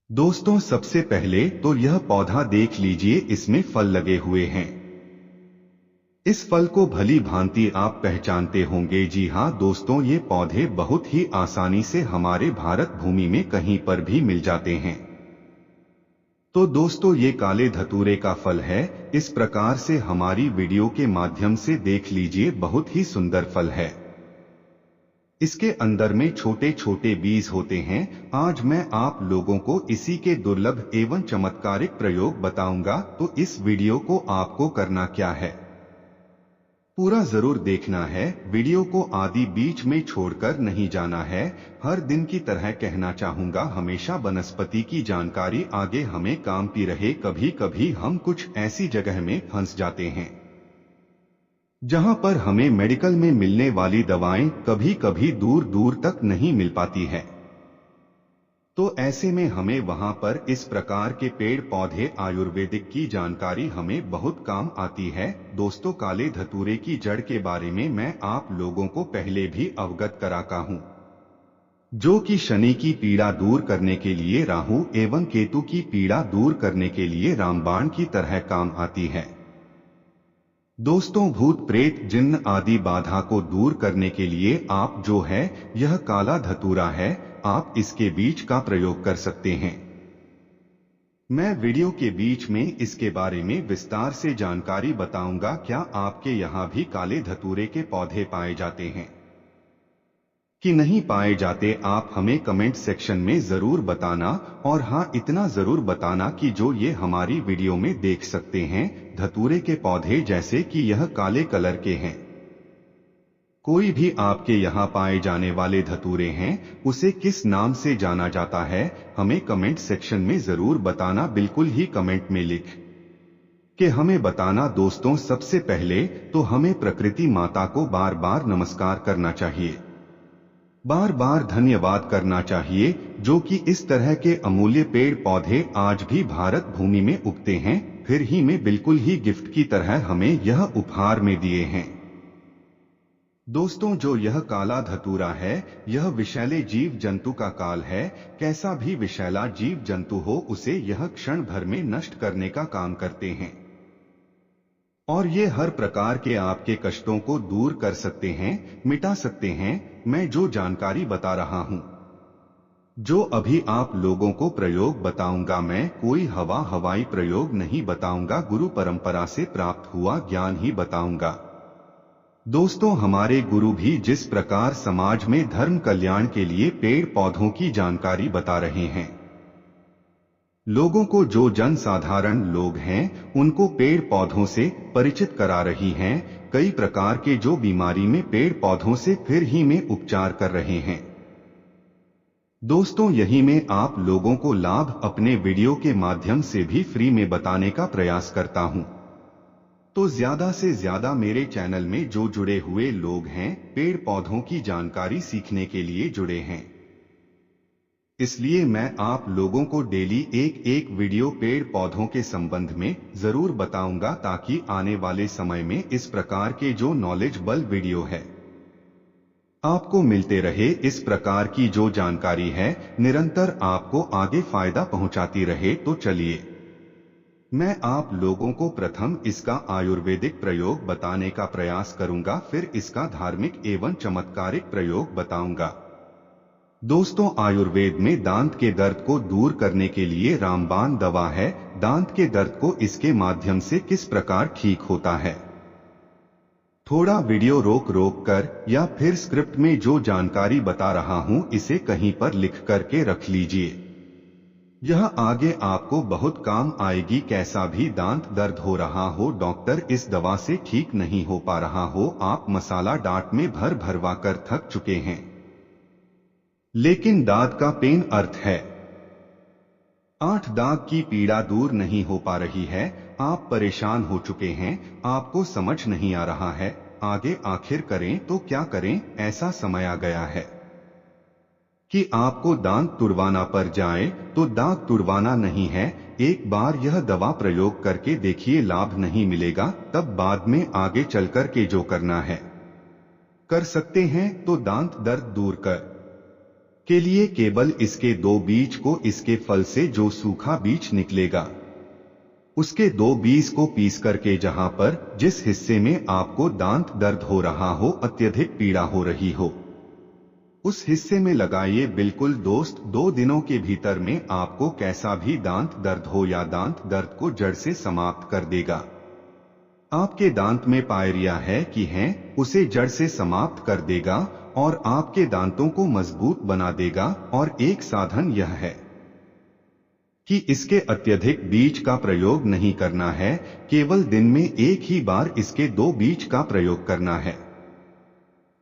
दोस्तों, सबसे पहले तो यह पौधा देख लीजिए, इसमें फल लगे हुए हैं। इस फल को भली भांति आप पहचानते होंगे। जी हाँ दोस्तों, ये पौधे बहुत ही आसानी से हमारे भारत भूमि में कहीं पर भी मिल जाते हैं। तो दोस्तों, ये काले धतूरे का फल है। इस प्रकार से हमारी वीडियो के माध्यम से देख लीजिए, बहुत ही सुंदर फल है। इसके अंदर में छोटे छोटे बीज होते हैं। आज मैं आप लोगों को इसी के दुर्लभ एवं चमत्कारिक प्रयोग बताऊंगा। तो इस वीडियो को आपको करना क्या है, पूरा जरूर देखना है। वीडियो को आदि बीच में छोड़कर नहीं जाना है। हर दिन की तरह कहना चाहूंगा, हमेशा वनस्पति की जानकारी आगे हमें काम की रहे। कभी कभी हम कुछ ऐसी जगह में फंस जाते हैं जहां पर हमें मेडिकल में मिलने वाली दवाएं कभी कभी दूर दूर तक नहीं मिल पाती है। तो ऐसे में हमें वहां पर इस प्रकार के पेड़ पौधे आयुर्वेदिक की जानकारी हमें बहुत काम आती है। दोस्तों, काले धतूरे की जड़ के बारे में मैं आप लोगों को पहले भी अवगत कराता हूं, जो कि शनि की पीड़ा दूर करने के लिए, राहु एवं केतु की पीड़ा दूर करने के लिए रामबाण की तरह काम आती है। दोस्तों, भूत प्रेत जिन्न आदि बाधा को दूर करने के लिए आप जो है यह काला धतूरा है, आप इसके बीज का प्रयोग कर सकते हैं। मैं वीडियो के बीच में इसके बारे में विस्तार से जानकारी बताऊंगा। क्या आपके यहाँ भी काले धतूरे के पौधे पाए जाते हैं कि नहीं पाए जाते, आप हमें कमेंट सेक्शन में जरूर बताना। और हाँ, इतना जरूर बताना कि जो ये हमारी वीडियो में देख सकते हैं धतूरे के पौधे, जैसे कि यह काले कलर के हैं, कोई भी आपके यहाँ पाए जाने वाले धतूरे हैं, उसे किस नाम से जाना जाता है, हमें कमेंट सेक्शन में जरूर बताना। बिल्कुल ही कमेंट में लिख के हमें बताना। दोस्तों, सबसे पहले तो हमें प्रकृति माता को बार बार नमस्कार करना चाहिए, बार बार धन्यवाद करना चाहिए, जो कि इस तरह के अमूल्य पेड़ पौधे आज भी भारत भूमि में उगते हैं, फिर ही में बिल्कुल ही गिफ्ट की तरह हमें यह उपहार में दिए हैं। दोस्तों, जो यह काला धतूरा है, यह विषैले जीव जंतु का काल है। कैसा भी विषैला जीव जंतु हो, उसे यह क्षण भर में नष्ट करने का काम करते हैं और ये हर प्रकार के आपके कष्टों को दूर कर सकते हैं, मिटा सकते हैं। मैं जो जानकारी बता रहा हूं, जो अभी आप लोगों को प्रयोग बताऊंगा, मैं कोई हवाई प्रयोग नहीं बताऊंगा, गुरु परंपरा से प्राप्त हुआ ज्ञान ही बताऊंगा। दोस्तों, हमारे गुरु भी जिस प्रकार समाज में धर्म कल्याण के लिए पेड़ पौधों की जानकारी बता रहे हैं, लोगों को, जो जन साधारण लोग हैं उनको पेड़ पौधों से परिचित करा रही हैं। कई प्रकार के जो बीमारी में पेड़ पौधों से फिर ही में उपचार कर रहे हैं। दोस्तों, यही में आप लोगों को लाभ अपने वीडियो के माध्यम से भी फ्री में बताने का प्रयास करता हूं। तो ज्यादा से ज्यादा मेरे चैनल में जो जुड़े हुए लोग हैं, पेड़ पौधों की जानकारी सीखने के लिए जुड़े हैं, इसलिए मैं आप लोगों को डेली एक एक वीडियो पेड़ पौधों के संबंध में जरूर बताऊंगा, ताकि आने वाले समय में इस प्रकार के जो नॉलेजेबल वीडियो है आपको मिलते रहे। इस प्रकार की जो जानकारी है निरंतर आपको आगे फायदा पहुंचाती रहे। तो चलिए, मैं आप लोगों को प्रथम इसका आयुर्वेदिक प्रयोग बताने का प्रयास करूंगा, फिर इसका धार्मिक एवं चमत्कारिक प्रयोग बताऊंगा। दोस्तों, आयुर्वेद में दांत के दर्द को दूर करने के लिए रामबाण दवा है। दांत के दर्द को इसके माध्यम से किस प्रकार ठीक होता है, थोड़ा वीडियो रोक रोक कर या फिर स्क्रिप्ट में जो जानकारी बता रहा हूं, इसे कहीं पर लिख करके रख लीजिए, यह आगे आपको बहुत काम आएगी। कैसा भी दांत दर्द हो रहा हो, डॉक्टर इस दवा से ठीक नहीं हो पा रहा हो, आप मसाला डांट में भर भरवा कर थक चुके हैं, लेकिन दांत का पेन अर्थ है 8 दांत की पीड़ा दूर नहीं हो पा रही है, आप परेशान हो चुके हैं, आपको समझ नहीं आ रहा है आगे आखिर करें तो क्या करें। ऐसा समय आ गया है कि आपको दांत तुड़वाना पड़ जाए, तो दांत तुड़वाना नहीं है, एक बार यह दवा प्रयोग करके देखिए, लाभ नहीं मिलेगा तब बाद में आगे चलकर के जो करना है कर सकते हैं। तो दांत दर्द दूर कर के लिए केवल इसके 2 बीज को इसके फल से जो सूखा बीज निकलेगा उसके 2 बीज को पीस करके जहां पर जिस हिस्से में आपको दांत दर्द हो रहा हो, अत्यधिक पीड़ा हो रही हो, उस हिस्से में लगाइए। बिल्कुल दोस्त, 2 दिनों के भीतर में आपको कैसा भी दांत दर्द हो या दांत दर्द को जड़ से समाप्त कर देगा। आपके दांत में पायरिया है कि हैं, उसे जड़ से समाप्त कर देगा और आपके दांतों को मजबूत बना देगा। और एक साधन यह है कि इसके अत्यधिक बीज का प्रयोग नहीं करना है, केवल दिन में एक ही बार इसके 2 बीज का प्रयोग करना है।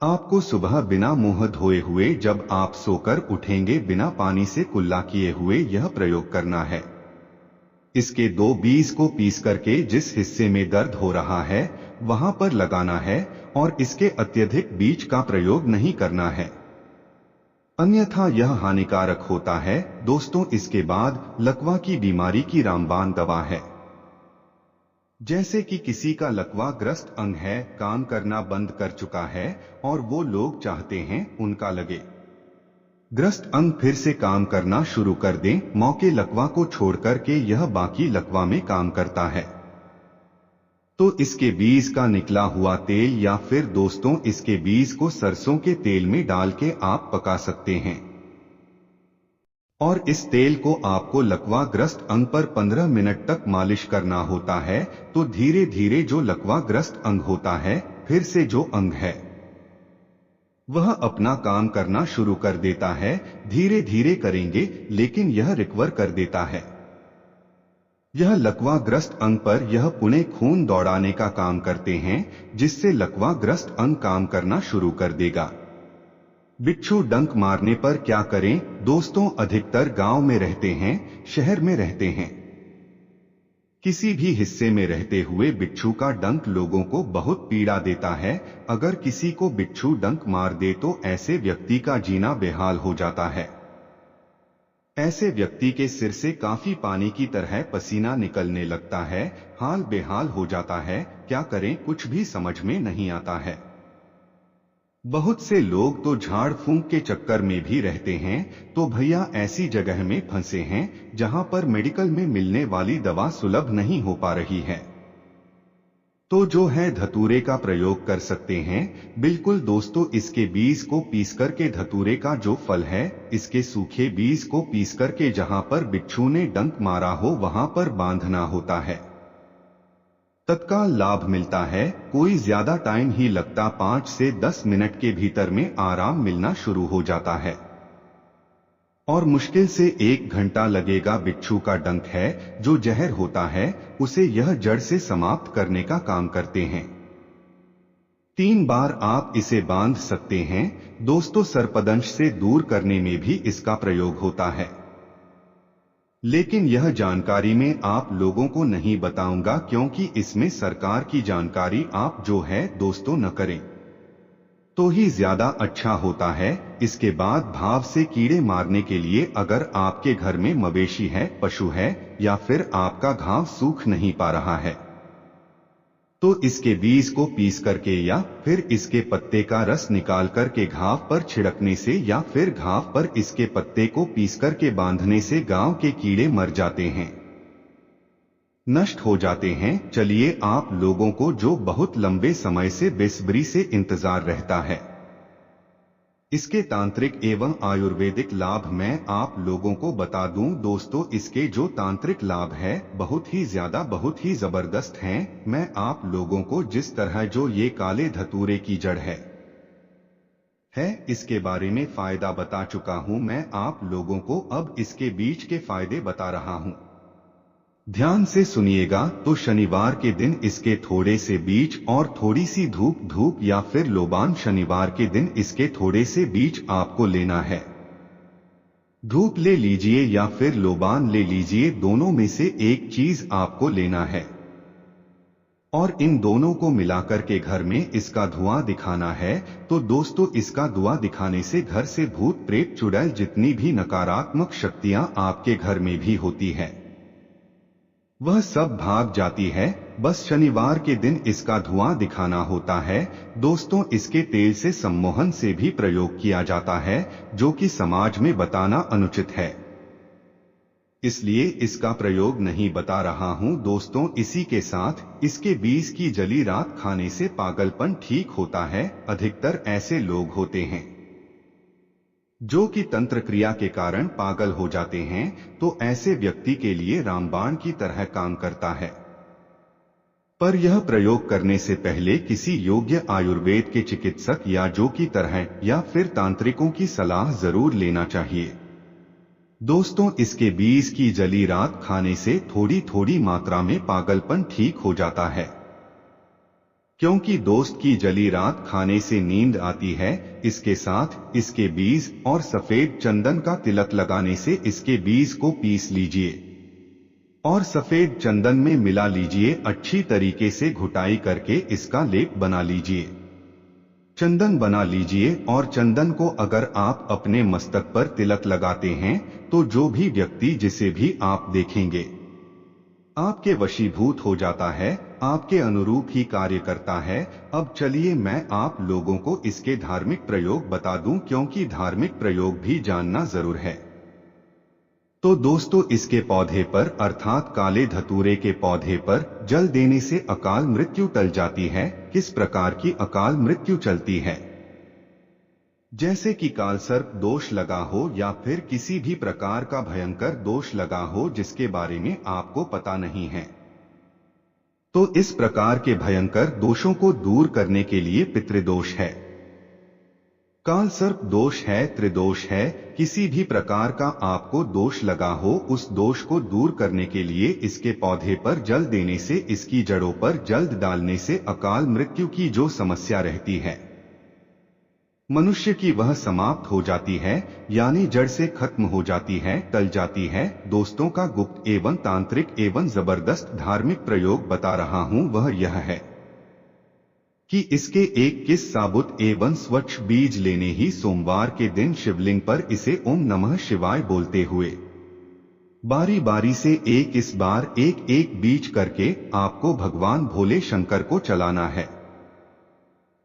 आपको सुबह बिना मुंह धोए हुए जब आप सोकर उठेंगे बिना पानी से कुल्ला किए हुए यह प्रयोग करना है। इसके 2 बीज को पीस करके जिस हिस्से में दर्द हो रहा है वहां पर लगाना है और इसके अत्यधिक बीज का प्रयोग नहीं करना है, अन्यथा यह हानिकारक होता है। दोस्तों, इसके बाद लकवा की बीमारी की रामबाण दवा है। जैसे कि किसी का लकवा ग्रस्त अंग है, काम करना बंद कर चुका है और वो लोग चाहते हैं उनका लगे ग्रस्त अंग फिर से काम करना शुरू कर दें, मौके लकवा को छोड़ करके यह बाकी लकवा में काम करता है, तो इसके बीज का निकला हुआ तेल या फिर दोस्तों इसके बीज को सरसों के तेल में डाल के आप पका सकते हैं और इस तेल को आपको लकवा ग्रस्त अंग पर 15 मिनट तक मालिश करना होता है। तो धीरे धीरे जो लकवा ग्रस्त अंग होता है, फिर से जो अंग है वह अपना काम करना शुरू कर देता है। धीरे धीरे करेंगे लेकिन यह रिकवर कर देता है। यह लकवा ग्रस्त अंग पर यह पुणे खून दौड़ाने का काम करते हैं, जिससे लकवा ग्रस्त अंग काम करना शुरू कर देगा। बिच्छू डंक मारने पर क्या करें दोस्तों? अधिकतर गांव में रहते हैं, शहर में रहते हैं, किसी भी हिस्से में रहते हुए बिच्छू का डंक लोगों को बहुत पीड़ा देता है। अगर किसी को बिच्छू डंक मार दे तो ऐसे व्यक्ति का जीना बेहाल हो जाता है। ऐसे व्यक्ति के सिर से काफी पानी की तरह पसीना निकलने लगता है, हाल बेहाल हो जाता है। क्या करें, कुछ भी समझ में नहीं आता है। बहुत से लोग तो झाड़ फूंक के चक्कर में भी रहते हैं, तो भैया ऐसी जगह में फंसे हैं जहां पर मेडिकल में मिलने वाली दवा सुलभ नहीं हो पा रही है, तो जो है धतूरे का प्रयोग कर सकते हैं। बिल्कुल दोस्तों, इसके बीज को पीस करके धतूरे का जो फल है, इसके सूखे बीज को पीस करके जहां पर बिच्छू ने डंक मारा हो वहां पर बांधना होता है। तत्काल लाभ मिलता है, कोई ज्यादा टाइम ही लगता, 5 से 10 मिनट के भीतर में आराम मिलना शुरू हो जाता है और मुश्किल से 1 घंटा लगेगा। बिच्छू का डंक है जो जहर होता है, उसे यह जड़ से समाप्त करने का काम करते हैं। 3 बार आप इसे बांध सकते हैं। दोस्तों, सर्पदंश से दूर करने में भी इसका प्रयोग होता है, लेकिन यह जानकारी मैं आप लोगों को नहीं बताऊंगा क्योंकि इसमें सरकार की जानकारी आप जो है दोस्तों न करें तो ही ज्यादा अच्छा होता है। इसके बाद भाव से कीड़े मारने के लिए अगर आपके घर में मवेशी है, पशु है या फिर आपका घाव सूख नहीं पा रहा है, तो इसके बीज को पीस करके या फिर इसके पत्ते का रस निकाल करके घाव पर छिड़कने से या फिर घाव पर इसके पत्ते को पीस करके बांधने से गांव के कीड़े मर जाते हैं, नष्ट हो जाते हैं। चलिए, आप लोगों को जो बहुत लंबे समय से बेसब्री से इंतजार रहता है, इसके तांत्रिक एवं आयुर्वेदिक लाभ मैं आप लोगों को बता दूं। दोस्तों, इसके जो तांत्रिक लाभ है बहुत ही ज्यादा, बहुत ही जबरदस्त हैं। मैं आप लोगों को जिस तरह जो ये काले धतूरे की जड़ है इसके बारे में फायदा बता चुका हूं, मैं आप लोगों को अब इसके बीज के फायदे बता रहा हूं। ध्यान से सुनिएगा। तो शनिवार के दिन इसके थोड़े से बीज और थोड़ी सी धूप या फिर लोबान, शनिवार के दिन इसके थोड़े से बीज आपको लेना है। धूप ले लीजिए या फिर लोबान ले लीजिए, दोनों में से एक चीज आपको लेना है और इन दोनों को मिलाकर के घर में इसका धुआं दिखाना है। तो दोस्तों, इसका धुआं दिखाने से घर से भूत प्रेत चुड़ैल जितनी भी नकारात्मक शक्तियां आपके घर में भी होती है वह सब भाग जाती है, बस शनिवार के दिन इसका धुआं दिखाना होता है। दोस्तों, इसके तेल से सम्मोहन से भी प्रयोग किया जाता है, जो कि समाज में बताना अनुचित है, इसलिए इसका प्रयोग नहीं बता रहा हूं दोस्तों। इसी के साथ इसके बीज की जली रात खाने से पागलपन ठीक होता है। अधिकतर ऐसे लोग होते हैं जो कि तंत्र क्रिया के कारण पागल हो जाते हैं, तो ऐसे व्यक्ति के लिए रामबाण की तरह काम करता है। पर यह प्रयोग करने से पहले किसी योग्य आयुर्वेद के चिकित्सक या जो की तरह या फिर तांत्रिकों की सलाह जरूर लेना चाहिए। दोस्तों, इसके बीज की जली रात खाने से थोड़ी थोड़ी मात्रा में पागलपन ठीक हो जाता है, क्योंकि दोस्त की जली रात खाने से नींद आती है। इसके साथ इसके बीज और सफेद चंदन का तिलक लगाने से इसके बीज को पीस लीजिए और सफेद चंदन में मिला लीजिए। अच्छी तरीके से घुटाई करके इसका लेप बना लीजिए, चंदन बना लीजिए। और चंदन को अगर आप अपने मस्तक पर तिलक लगाते हैं तो जो भी व्यक्ति जिसे भी आप देखेंगे आपके वशीभूत हो जाता है, आपके अनुरूप ही कार्य करता है। अब चलिए मैं आप लोगों को इसके धार्मिक प्रयोग बता दूं, क्योंकि धार्मिक प्रयोग भी जानना जरूर है। तो दोस्तों, इसके पौधे पर अर्थात काले धतूरे के पौधे पर जल देने से अकाल मृत्यु टल जाती है। किस प्रकार की अकाल मृत्यु चलती है? जैसे कि कालसर्प दोष लगा हो या फिर किसी भी प्रकार का भयंकर दोष लगा हो जिसके बारे में आपको पता नहीं है, तो इस प्रकार के भयंकर दोषों को दूर करने के लिए पितृदोष है, कालसर्प दोष है, त्रिदोष है। किसी भी प्रकार का आपको दोष लगा हो, उस दोष को दूर करने के लिए इसके पौधे पर जल देने से, इसकी जड़ों पर जल डालने से अकाल मृत्यु की जो समस्या रहती है मनुष्य की, वह समाप्त हो जाती है, यानी जड़ से खत्म हो जाती है, टल जाती है। दोस्तों का गुप्त एवं तांत्रिक एवं जबरदस्त धार्मिक प्रयोग बता रहा हूं, वह यह है कि इसके 21 साबुत एवं स्वच्छ बीज लेने ही सोमवार के दिन शिवलिंग पर इसे ओम नमः शिवाय बोलते हुए बारी बारी से 21 बार एक एक बीज करके आपको भगवान भोले शंकर को चलाना है,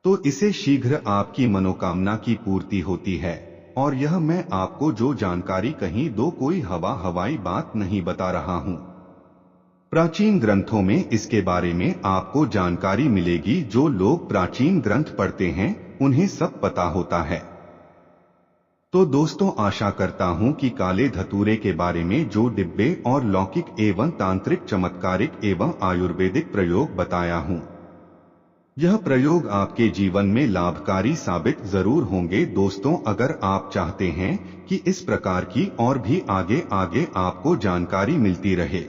तो इसे शीघ्र आपकी मनोकामना की पूर्ति होती है। और यह मैं आपको जो जानकारी कहीं दो कोई हवाई बात नहीं बता रहा हूं। प्राचीन ग्रंथों में इसके बारे में आपको जानकारी मिलेगी। जो लोग प्राचीन ग्रंथ पढ़ते हैं उन्हें सब पता होता है। तो दोस्तों, आशा करता हूं कि काले धतूरे के बारे में जो दिव्य और लौकिक एवं तांत्रिक चमत्कारिक एवं आयुर्वेदिक प्रयोग बताया हूं, यह प्रयोग आपके जीवन में लाभकारी साबित जरूर होंगे। दोस्तों, अगर आप चाहते हैं कि इस प्रकार की और भी आगे आगे आपको जानकारी मिलती रहे,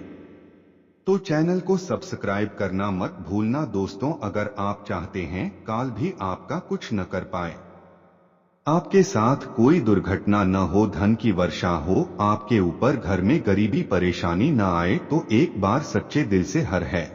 तो चैनल को सब्सक्राइब करना मत भूलना। दोस्तों, अगर आप चाहते हैं काल भी आपका कुछ न कर पाए, आपके साथ कोई दुर्घटना न हो, धन की वर्षा हो, आपके ऊपर घर में गरीबी परेशानी न आए, तो एक बार सच्चे दिल से हर है